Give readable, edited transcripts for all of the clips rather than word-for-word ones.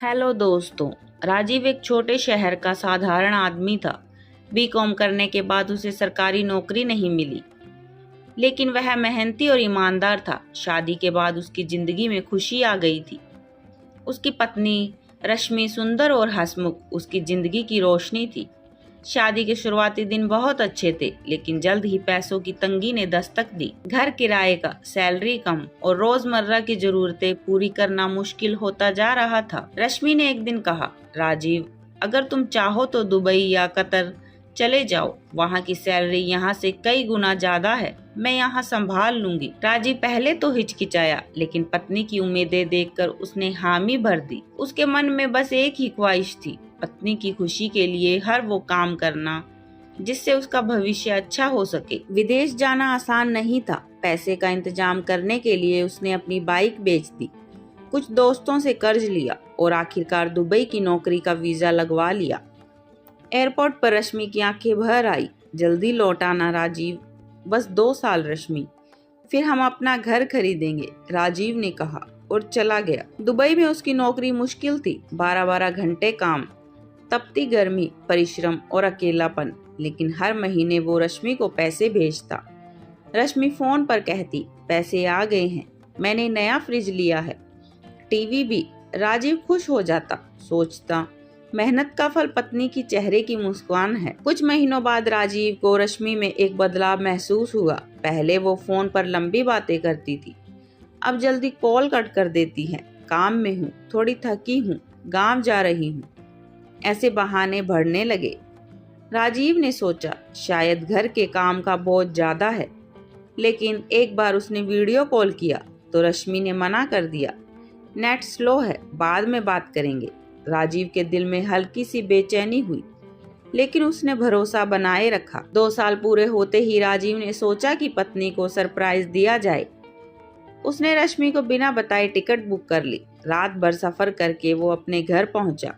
Hello दोस्तों। राजीव एक छोटे शहर का साधारण आदमी था। बीकॉम करने के बाद उसे सरकारी नौकरी नहीं मिली, लेकिन वह मेहनती और ईमानदार था। शादी के बाद उसकी जिंदगी में खुशी आ गई थी। उसकी पत्नी रश्मि सुंदर और हंसमुख उसकी जिंदगी की रोशनी थी। शादी के शुरुआती दिन बहुत अच्छे थे, लेकिन जल्द ही पैसों की तंगी ने दस्तक दी। घर किराए का, सैलरी कम और रोजमर्रा की जरूरतें पूरी करना मुश्किल होता जा रहा था। रश्मि ने एक दिन कहा, राजीव, अगर तुम चाहो तो दुबई या कतर चले जाओ। वहाँ की सैलरी यहाँ से कई गुना ज्यादा है। मैं यहाँ संभाल लूंगी। राजीव पहले तो हिचकिचाया, लेकिन पत्नी की उम्मीदें देखकर उसने हामी भर दी। उसके मन में बस एक ही ख्वाहिश थी, पत्नी की खुशी के लिए हर वो काम करना जिससे उसका भविष्य अच्छा हो सके। विदेश जाना आसान नहीं था। पैसे का इंतजाम करने के लिए उसने अपनी बाइक बेच दी, कुछ दोस्तों से कर्ज लिया और आखिरकार दुबई की नौकरी का वीजा लगवा लिया। एयरपोर्ट पर रश्मि की आंखें भर आई। जल्दी लौट आना राजीव, बस 2 साल रश्मि, फिर हम अपना घर खरीदेंगे, राजीव ने कहा और चला गया। दुबई में उसकी नौकरी मुश्किल थी। 12-12 घंटे काम, तपती गर्मी, परिश्रम और अकेलापन, लेकिन हर महीने वो रश्मि को पैसे भेजता। रश्मि फोन पर कहती, पैसे आ गए हैं, मैंने नया फ्रिज लिया है, टीवी भी। राजीव खुश हो जाता, सोचता, मेहनत का फल पत्नी की चेहरे की मुस्कान है। कुछ महीनों बाद राजीव को रश्मि में एक बदलाव महसूस हुआ। पहले वो फोन पर लंबी बातें करती थी, अब जल्दी कॉल कट कर देती है। काम में हूँ, थोड़ी थकी हूँ, गांव जा रही हूँ, ऐसे बहाने बढ़ने लगे। राजीव ने सोचा, शायद घर के काम का बोझ ज्यादा है, लेकिन एक बार उसने वीडियो कॉल किया तो रश्मि ने मना कर दिया, नेट स्लो है, बाद में बात करेंगे। राजीव के दिल में हल्की सी बेचैनी हुई, लेकिन उसने भरोसा बनाए रखा। 2 साल पूरे होते ही राजीव ने सोचा कि पत्नी को सरप्राइज दिया जाए। उसने रश्मि को बिना बताए टिकट बुक कर ली। रात भर सफर करके वो अपने घर पहुंचा।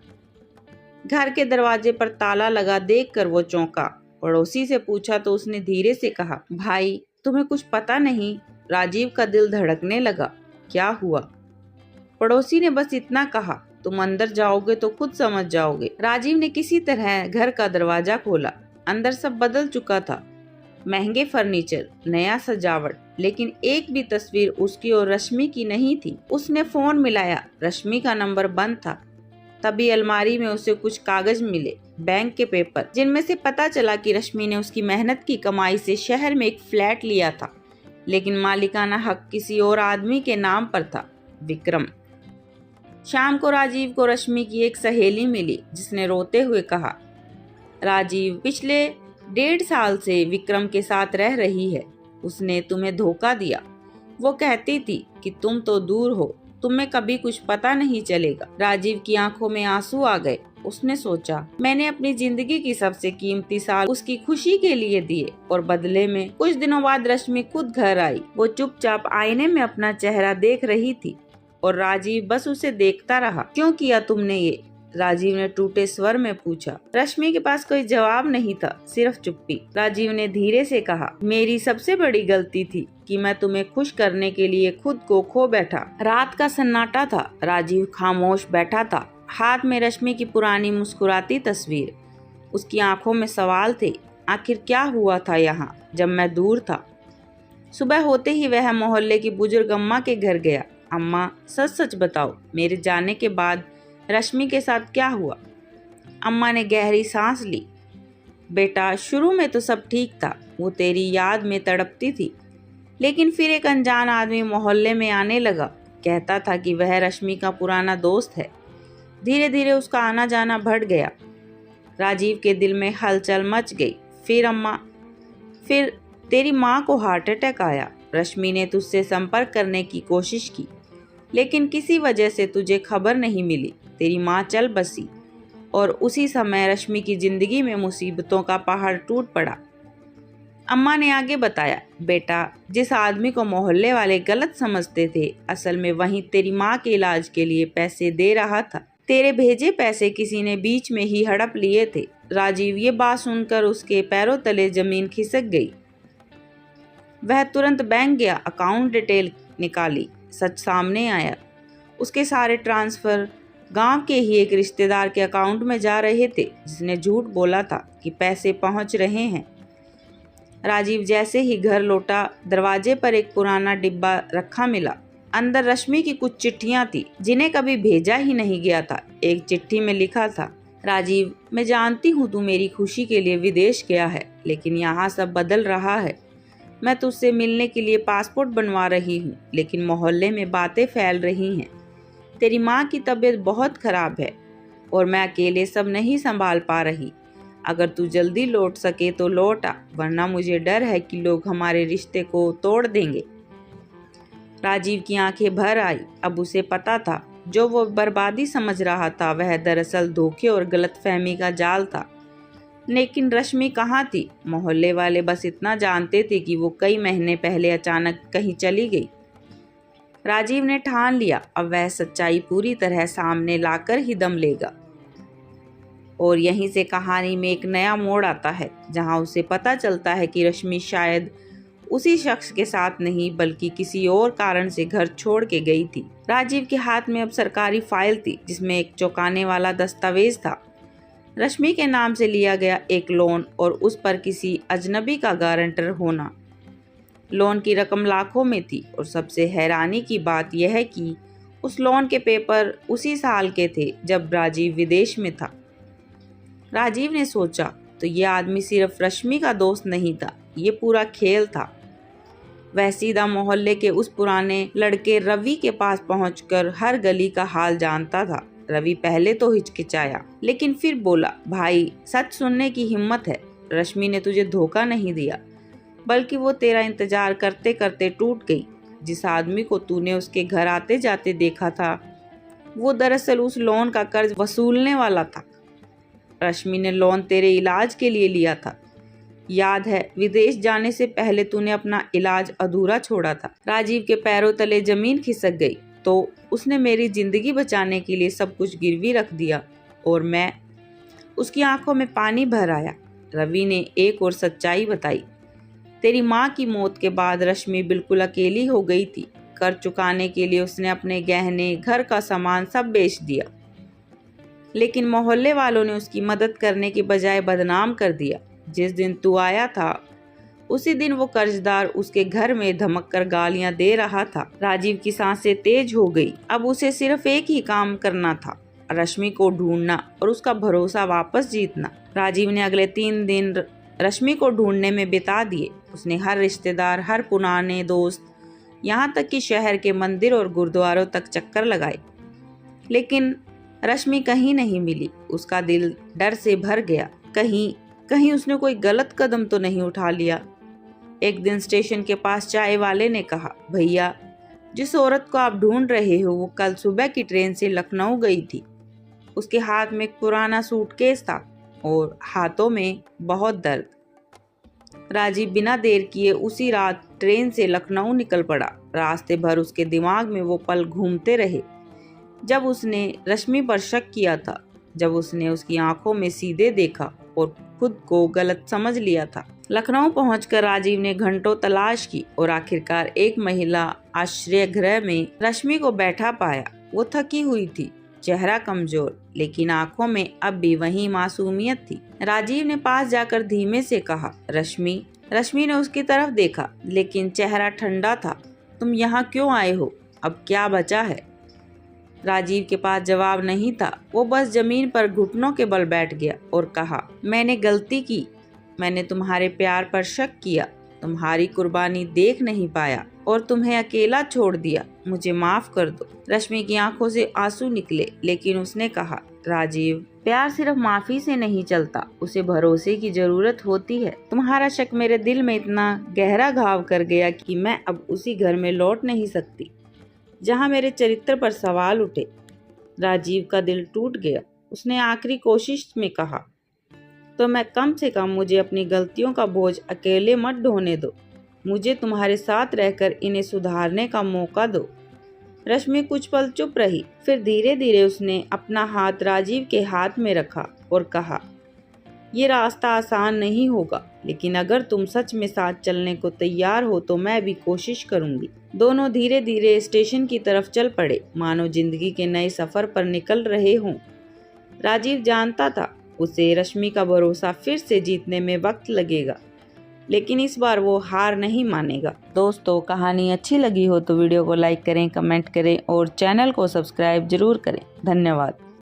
घर के दरवाजे पर ताला लगा देखकर वो चौंका। पड़ोसी से पूछा तो उसने धीरे से कहा, भाई, तुम्हें कुछ पता नहीं? राजीव का दिल धड़कने लगा। क्या हुआ? पड़ोसी ने बस इतना कहा, तुम अंदर जाओगे तो खुद समझ जाओगे। राजीव ने किसी तरह घर का दरवाजा खोला। अंदर सब बदल चुका था, महंगे फर्नीचर, नया सजावट, लेकिन एक भी तस्वीर उसकी और रश्मि की नहीं थी। उसने फोन मिलाया, रश्मि का नंबर बंद था। तभी अलमारी में उसे कुछ कागज मिले, बैंक के पेपर, जिनमें से पता चला कि रश्मि ने उसकी मेहनत की कमाई से शहर में एक फ्लैट लिया था, लेकिन मालिकाना हक किसी और आदमी के नाम पर था, विक्रम। शाम को राजीव को रश्मि की एक सहेली मिली, जिसने रोते हुए कहा, राजीव पिछले 1.5 साल से विक्रम के साथ रह रही है। उसने तुम्हें धोखा दिया। वो कहती थी कि तुम तो दूर हो, तुम्हें कभी कुछ पता नहीं चलेगा। राजीव की आंखों में आंसू आ गए। उसने सोचा, मैंने अपनी जिंदगी की सबसे कीमती साल उसकी खुशी के लिए दिए और बदले में। कुछ दिनों बाद रश्मि खुद घर आई। वो चुपचाप आईने में अपना चेहरा देख रही थी और राजीव बस उसे देखता रहा। क्यों किया तुमने ये? राजीव ने टूटे स्वर में पूछा। रश्मि के पास कोई जवाब नहीं था, सिर्फ चुप्पी। राजीव ने धीरे से कहा, मेरी सबसे बड़ी गलती थी कि मैं तुम्हें खुश करने के लिए खुद को खो बैठा। रात का सन्नाटा था। राजीव खामोश बैठा था, हाथ में रश्मि की पुरानी मुस्कुराती तस्वीर। उसकी आंखों में सवाल थे, आखिर क्या हुआ था यहाँ जब मैं दूर था? सुबह होते ही वह मोहल्ले की बुजुर्ग अम्मा के घर गया। अम्मा, सच सच बताओ, मेरे जाने के बाद रश्मि के साथ क्या हुआ? अम्मा ने गहरी सांस ली। बेटा, शुरू में तो सब ठीक था, वो तेरी याद में तड़पती थी, लेकिन फिर एक अनजान आदमी मोहल्ले में आने लगा, कहता था कि वह रश्मि का पुराना दोस्त है। धीरे धीरे उसका आना जाना बढ़ गया। राजीव के दिल में हलचल मच गई। फिर तेरी माँ को हार्ट अटैक आया। रश्मि ने तुझसे संपर्क करने की कोशिश की, लेकिन किसी वजह से तुझे खबर नहीं मिली। तेरी माँ चल बसी और उसी समय रश्मि की जिंदगी में मुसीबतों का पहाड़ टूट पड़ा। अम्मा ने आगे बताया, बेटा, जिस आदमी को मोहल्ले वाले गलत समझते थे, असल में वही तेरी माँ के इलाज के लिए पैसे दे रहा था। तेरे भेजे पैसे किसी ने बीच में ही हड़प लिए थे। राजीव, ये बात सुनकर उसके पैरों तले जमीन खिसक गई। वह तुरंत बैंक गया, अकाउंट डिटेल निकाली। सच सामने आया, उसके सारे ट्रांसफर गांव के ही एक रिश्तेदार के अकाउंट में जा रहे थे, जिसने झूठ बोला था कि पैसे पहुंच रहे हैं। राजीव जैसे ही घर लौटा, दरवाजे पर एक पुराना डिब्बा रखा मिला। अंदर रश्मि की कुछ चिट्ठियां थी, जिन्हें कभी भेजा ही नहीं गया था। एक चिट्ठी में लिखा था, राजीव, मैं जानती हूँ तू मेरी खुशी के लिए विदेश गया है, लेकिन यहाँ सब बदल रहा है। मैं तुझसे मिलने के लिए पासपोर्ट बनवा रही हूँ, लेकिन मोहल्ले में बातें फैल रही हैं। तेरी माँ की तबीयत बहुत खराब है और मैं अकेले सब नहीं संभाल पा रही। अगर तू जल्दी लौट सके तो लौट आ, वरना मुझे डर है कि लोग हमारे रिश्ते को तोड़ देंगे। राजीव की आंखें भर आई। अब उसे पता था, जो वो बर्बादी समझ रहा था वह दरअसल धोखे और गलतफहमी का जाल था। लेकिन रश्मि कहाँ थी? मोहल्ले वाले बस इतना जानते थे कि वो कई महीने पहले अचानक कहीं चली गई। राजीव ने ठान लिया, अब वह सच्चाई पूरी तरह सामने लाकर ही दम लेगा। और यहीं से कहानी में एक नया मोड़ आता है, जहां उसे पता चलता है कि रश्मि शायद उसी शख्स के साथ नहीं बल्कि किसी और कारण से घर छोड़ के गई थी। राजीव के हाथ में अब सरकारी फाइल थी, जिसमें एक चौंकाने वाला दस्तावेज था। रश्मि के नाम से लिया गया एक लोन और उस पर किसी अजनबी का गारंटर होना। लोन की रकम लाखों में थी और सबसे हैरानी की बात यह है कि उस लोन के पेपर उसी साल के थे जब राजीव विदेश में था। राजीव ने सोचा, तो ये आदमी सिर्फ रश्मि का दोस्त नहीं था, ये पूरा खेल था। वह सीधा मोहल्ले के उस पुराने लड़के रवि के पास पहुंचकर हर गली का हाल जानता था। रवि पहले तो हिचकिचाया, लेकिन फिर बोला, भाई, सच सुनने की हिम्मत है। रश्मि ने तुझे धोखा नहीं दिया, बल्कि वो तेरा इंतजार करते करते टूट गई। जिस आदमी को तूने उसके घर आते जाते देखा था, वो दरअसल उस लोन का कर्ज वसूलने वाला था। रश्मि ने लोन तेरे इलाज के लिए लिया था। याद है, विदेश जाने से पहले तूने अपना इलाज अधूरा छोड़ा था। राजीव के पैरों तले जमीन खिसक गई। तो उसने मेरी जिंदगी बचाने के लिए सब कुछ गिरवी रख दिया और मैं। उसकी आंखों में पानी भर आया। रवि ने एक और सच्चाई बताई, तेरी माँ की मौत के बाद रश्मि बिल्कुल अकेली हो गई थी। कर्ज चुकाने के लिए उसने अपने गहने, घर का सामान सब बेच दिया, लेकिन मोहल्ले वालों ने उसकी मदद करने के बजाय बदनाम कर दिया। जिस दिन तू आया था, उसी दिन वो कर्जदार उसके घर में धमक कर गालियां दे रहा था। राजीव की सांसें तेज हो गई। अब उसे सिर्फ एक ही काम करना था, रश्मि को ढूंढना और उसका भरोसा वापस जीतना। राजीव ने अगले 3 दिन रश्मि को ढूंढने में बिता दिए। उसने हर रिश्तेदार, हर पुराने दोस्त, यहाँ तक कि शहर के मंदिर और गुरुद्वारों तक चक्कर लगाए, लेकिन रश्मि कहीं नहीं मिली। उसका दिल डर से भर गया। कहीं उसने कोई गलत कदम तो नहीं उठा लिया। एक दिन स्टेशन के पास चाय वाले ने कहा, भैया, जिस औरत को आप ढूंढ रहे हो वो कल सुबह की ट्रेन से लखनऊ गई थी। उसके हाथ में एक पुराना सूटकेस था और हाथों में बहुत दर्द। राजीव बिना देर किए उसी रात ट्रेन से लखनऊ निकल पड़ा। रास्ते भर उसके दिमाग में वो पल घूमते रहे जब उसने रश्मि पर शक किया था, जब उसने उसकी आंखों में सीधे देखा और खुद को गलत समझ लिया था। लखनऊ पहुंचकर राजीव ने घंटों तलाश की और आखिरकार एक महिला आश्रय गृह में रश्मि को बैठा पाया। वो थकी हुई थी, चेहरा कमजोर, लेकिन आंखों में अब भी वही मासूमियत थी। राजीव ने पास जाकर धीमे से कहा, रश्मि। रश्मि ने उसकी तरफ देखा, लेकिन चेहरा ठंडा था। तुम यहाँ क्यों आए हो? अब क्या बचा है? राजीव के पास जवाब नहीं था। वो बस जमीन पर घुटनों के बल बैठ गया और कहा, मैंने गलती की। मैंने तुम्हारे प्यार पर शक किया, तुम्हारी कुर्बानी देख नहीं पाया और तुम्हें अकेला छोड़ दिया। मुझे माफ कर दो। रश्मि की आंखों से आंसू निकले, लेकिन उसने कहा, राजीव, प्यार सिर्फ माफी से नहीं चलता, उसे भरोसे की जरूरत होती है। तुम्हारा शक मेरे दिल में इतना गहरा घाव कर गया कि मैं अब उसी घर में लौट नहीं सकती जहां मेरे चरित्र पर सवाल उठे। राजीव का दिल टूट गया। उसने आखिरी कोशिश में कहा, तो मैं कम से कम मुझे अपनी गलतियों का बोझ अकेले मत ढोने दो। मुझे तुम्हारे साथ रहकर इन्हें सुधारने का मौका दो। रश्मि कुछ पल चुप रही, फिर धीरे धीरे उसने अपना हाथ राजीव के हाथ में रखा और कहा, ये रास्ता आसान नहीं होगा, लेकिन अगर तुम सच में साथ चलने को तैयार हो तो मैं भी कोशिश करूंगी। दोनों धीरे धीरे स्टेशन की तरफ चल पड़े, मानो जिंदगी के नए सफर पर निकल रहे हों। राजीव जानता था उसे रश्मि का भरोसा फिर से जीतने में वक्त लगेगा, लेकिन इस बार वो हार नहीं मानेगा। दोस्तों, कहानी अच्छी लगी हो तो वीडियो को लाइक करें, कमेंट करें और चैनल को सब्सक्राइब जरूर करें। धन्यवाद।